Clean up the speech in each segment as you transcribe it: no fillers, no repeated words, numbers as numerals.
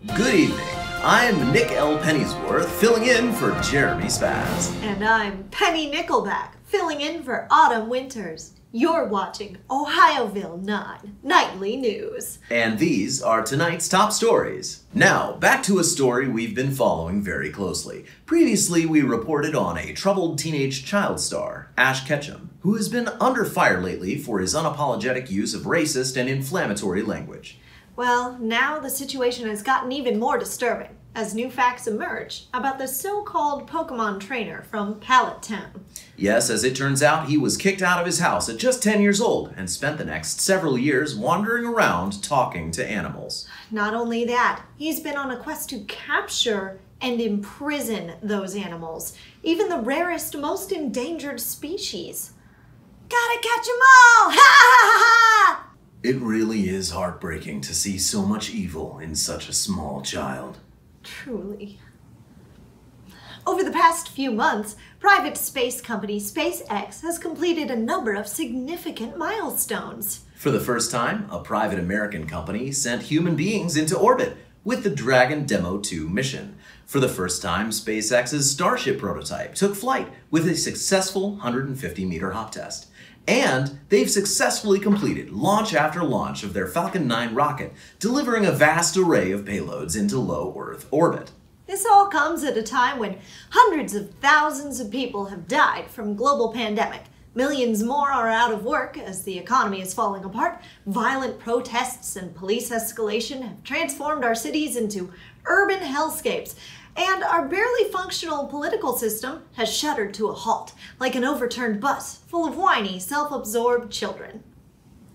Good evening. I'm Nick L. Pennyworth, filling in for Jeremy Spaz. And I'm Penny Nickelback, filling in for Autumn Winters. You're watching Ohioville Nightly News. And these are tonight's top stories. Now, back to a story we've been following very closely. Previously, we reported on a troubled teenage child star, Ash Ketchum, who has been under fire lately for his unapologetic use of racist and inflammatory language. Well, now the situation has gotten even more disturbing as new facts emerge about the so-called Pokemon trainer from Pallet Town. Yes, as it turns out, he was kicked out of his house at just 10 years old and spent the next several years wandering around talking to animals. Not only that, he's been on a quest to capture and imprison those animals, even the rarest, most endangered species. Gotta catch 'em all! Ha ha ha! It really is heartbreaking to see so much evil in such a small child. Truly. Over the past few months, private space company SpaceX has completed a number of significant milestones. For the first time, a private American company sent human beings into orbit with the Dragon Demo 2 mission. For the first time, SpaceX's Starship prototype took flight with a successful 150-meter hop test. And they've successfully completed launch after launch of their Falcon 9 rocket, delivering a vast array of payloads into low Earth orbit. This all comes at a time when hundreds of thousands of people have died from global pandemic. Millions more are out of work as the economy is falling apart. Violent protests and police escalation have transformed our cities into urban hellscapes. And our barely functional political system has shuddered to a halt, like an overturned bus full of whiny, self-absorbed children.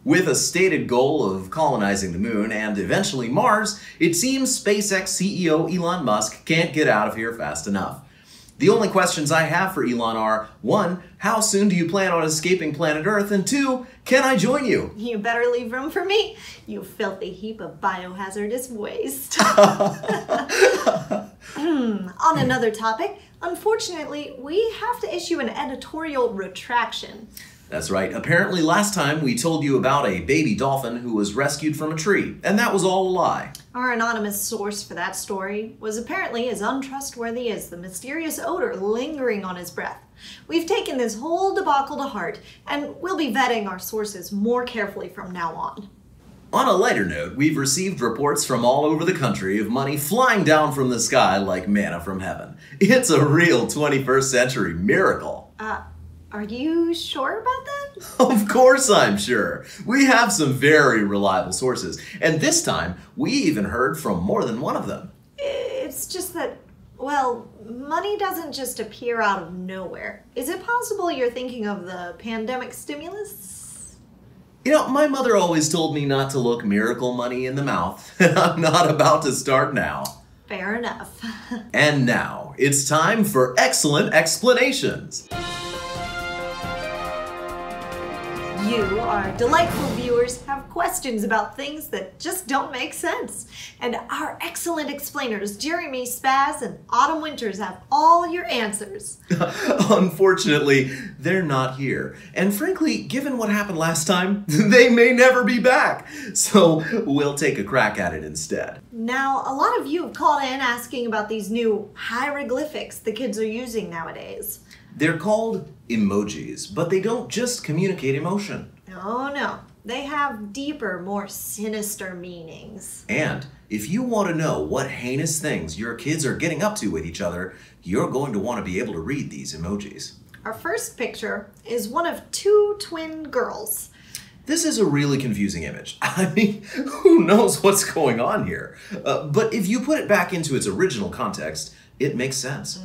With a stated goal of colonizing the moon and eventually Mars, it seems SpaceX CEO Elon Musk can't get out of here fast enough. The only questions I have for Elon are, 1, how soon do you plan on escaping planet Earth? And 2, can I join you? You better leave room for me, you filthy heap of biohazardous waste. On another topic, unfortunately, we have to issue an editorial retraction. That's right. Apparently last time we told you about a baby dolphin who was rescued from a tree, and that was all a lie. Our anonymous source for that story was apparently as untrustworthy as the mysterious odor lingering on his breath. We've taken this whole debacle to heart, and we'll be vetting our sources more carefully from now on. On a lighter note, we've received reports from all over the country of money flying down from the sky like manna from heaven. It's a real 21st century miracle. Are you sure about that? Of course I'm sure. We have some very reliable sources, and this time we even heard from more than one of them. It's just that, well, money doesn't just appear out of nowhere. Is it possible you're thinking of the pandemic stimulus? You know, my mother always told me not to look miracle money in the mouth, and I'm not about to start now. Fair enough. And now, it's time for excellent explanations. You, our delightful viewers, have questions about things that just don't make sense. And our excellent explainers, Jeremy Spaz and Autumn Winters, have all your answers. Unfortunately, they're not here. And frankly, given what happened last time, they may never be back. So we'll take a crack at it instead. Now, a lot of you have called in asking about these new hieroglyphics the kids are using nowadays. They're called emojis, but they don't just communicate emotion. Oh no, they have deeper, more sinister meanings. And if you want to know what heinous things your kids are getting up to with each other, you're going to want to be able to read these emojis. Our first picture is one of 2 twin girls. This is a really confusing image. I mean, who knows what's going on here? But if you put it back into its original context, it makes sense.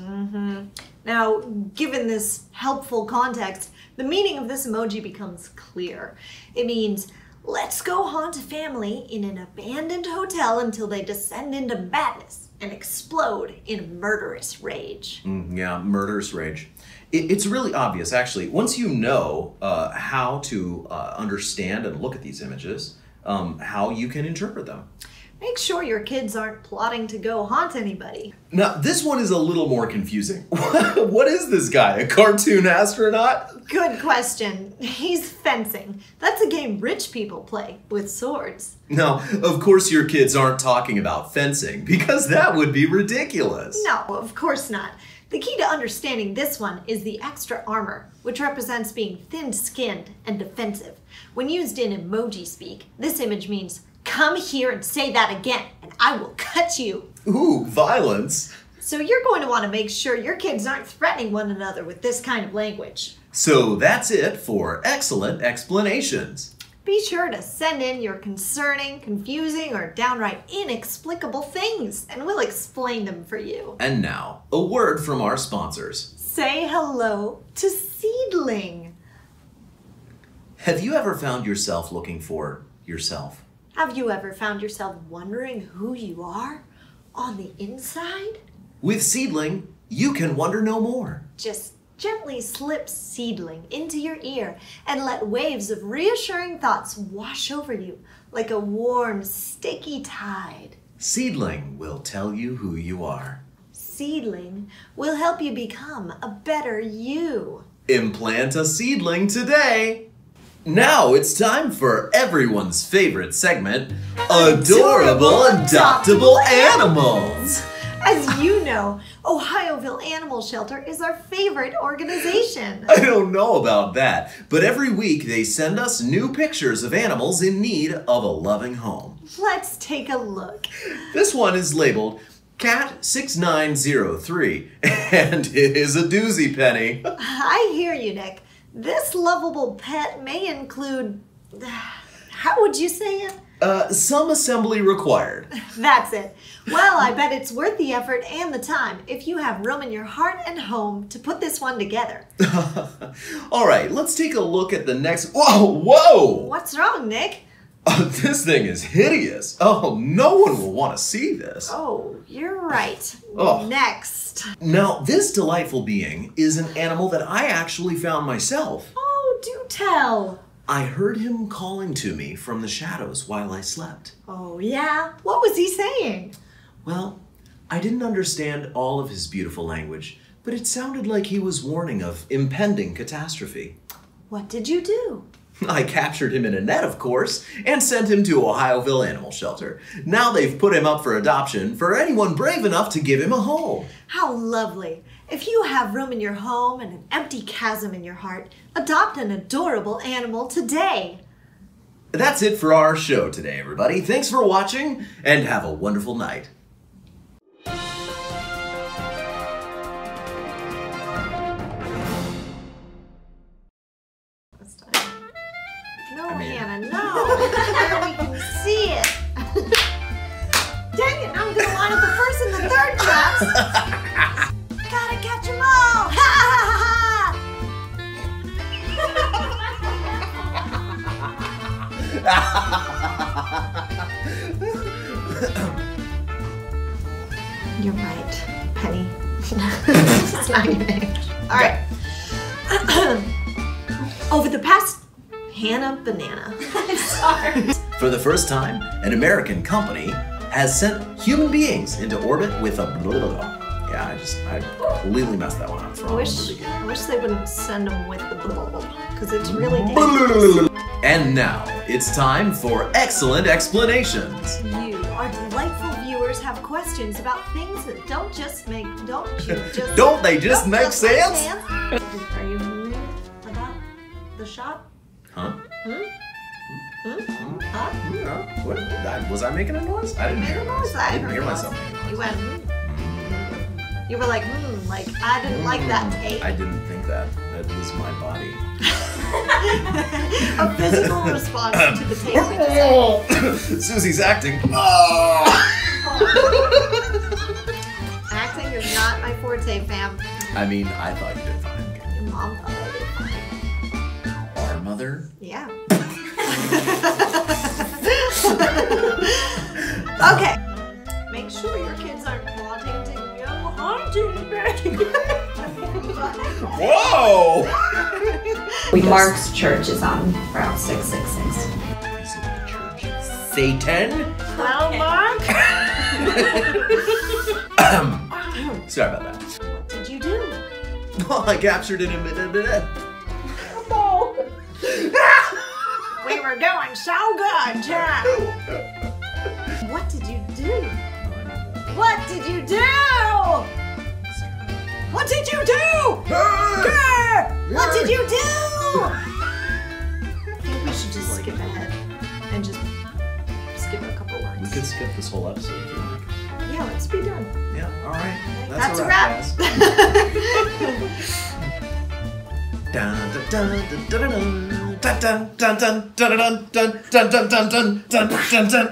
Now, given this helpful context, the meaning of this emoji becomes clear. It means, let's go haunt a family in an abandoned hotel until they descend into madness and explode in murderous rage. Yeah, murderous rage. It's really obvious, actually. Once you know how to understand and look at these images, how you can interpret them. Make sure your kids aren't plotting to go haunt anybody. Now, this one is a little more confusing. What is this guy, a cartoon astronaut? Good question. He's fencing. That's a game rich people play with swords. Now, of course your kids aren't talking about fencing, because that would be ridiculous. No, of course not. The key to understanding this one is the extra armor, which represents being thin-skinned and defensive. When used in emoji speak, this image means, "Come here and say that again, and I will cut you." Ooh, violence. So you're going to want to make sure your kids aren't threatening one another with this kind of language. So that's it for excellent explanations. Be sure to send in your concerning, confusing, or downright inexplicable things, and we'll explain them for you. And now, a word from our sponsors. Say hello to Seedling. Have you ever found yourself looking for yourself? Have you ever found yourself wondering who you are on the inside? With Seedling, you can wonder no more. Just gently slip Seedling into your ear and let waves of reassuring thoughts wash over you like a warm, sticky tide. Seedling will tell you who you are. Seedling will help you become a better you. Implant a seedling today. Now it's time for everyone's favorite segment, Adorable Adoptable Animals. As you know, Ohioville Animal Shelter is our favorite organization. I don't know about that, but every week they send us new pictures of animals in need of a loving home. Let's take a look. This one is labeled Cat 6903, and it is a doozy, Penny. I hear you, Nick. This lovable pet may include, how would you say it? Some assembly required. That's it. Well, I bet it's worth the effort and the time if you have room in your heart and home to put this one together. All right, let's take a look at the next. Whoa! What's wrong, Nick? This thing is hideous. Oh, no one will want to see this. Oh, you're right. Oh. Next. Now, this delightful being is an animal that I actually found myself. Oh, do tell. I heard him calling to me from the shadows while I slept. Oh, yeah? What was he saying? Well, I didn't understand all of his beautiful language, but it sounded like he was warning of impending catastrophe. What did you do? I captured him in a net, of course, and sent him to Ohioville Animal Shelter. Now they've put him up for adoption for anyone brave enough to give him a home. How lovely. If you have room in your home and an empty chasm in your heart, adopt an adorable animal today. That's it for our show today, everybody. Thanks for watching, and have a wonderful night. No, Hannah, no. There we can see it. Dang it, I'm gonna line up the first and the third claps. Gotta catch them all. Ha ha ha. You're right, Penny. It's not your name. All right. Over the past Hannah Banana. I'm sorry. For the first time, an American company has sent human beings into orbit with a blah, blah, blah. Yeah, I completely messed that one up from the beginning. I wish they wouldn't send them with the blah, because it's really dangerous. And now, it's time for excellent explanations. You, our delightful viewers, have questions about things that don't they just make sense? Are you about the shot? Huh? Hmm? Huh? Yeah. What? Was I making a noise? I didn't hear a noise. I didn't hear myself making a noise. You went, You were like, like, I didn't like that tape. I didn't think that. That was my body. A physical response to the tape we just Susie's acting. Acting is not my forte, fam. I mean, I thought you did fine. Your mom thought I did fine. Our mother? Yeah. Okay. Make sure your kids aren't plotting to go haunting. Whoa! Mark's church is on Route 666. Is it the church of Satan? Well, Mark? Sorry about that. What did you do? Well, I captured it in Oh. We were doing so good, Jack. What did you do? What did you do? What did you do? What did you do? I think we should just skip ahead and just skip a couple lines. We could skip this whole episode if you like. Yeah, let's be done. Yeah, alright. That's a wrap. Dun dun dun dun dun dun dun dun dun dun dun dun dun dun dun dun dun dun.